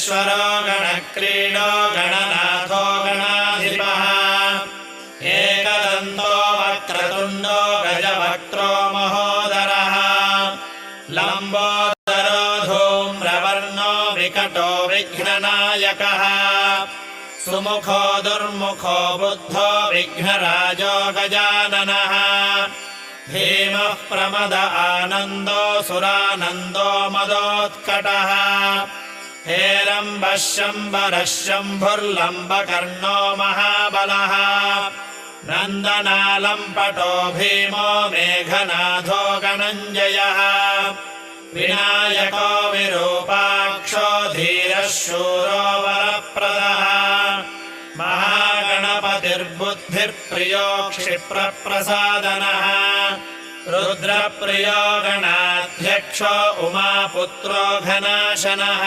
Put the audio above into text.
गणेश्वरो गणक्रीडो गणनाथो गणाधिपः एकदन्तो वक्रतुण्डो गजवक्त्रो महोदरः लम्बोदरो धूम्रवर्णो विकटो विघ्ननायकः सुमुखो दुर्मुखो बुद्धो विघ्नराजो गजाननः धीमः प्रमद आनन्दो सुरानन्दो मदोत्कटः हेरम्बः शम्बरः शम्भुर्लम्बकर्णो महाबलः नन्दनालम्पटो भीमो मेघनाथो गणञ्जयः विनायको विरूपाक्षो धीरः शूरो वरप्रदः महागणपतिर्बुद्धिर्प्रियो क्षिप्रप्रसादनः रुद्रप्रियो गणाध्यक्षो उमापुत्रो घनाशनः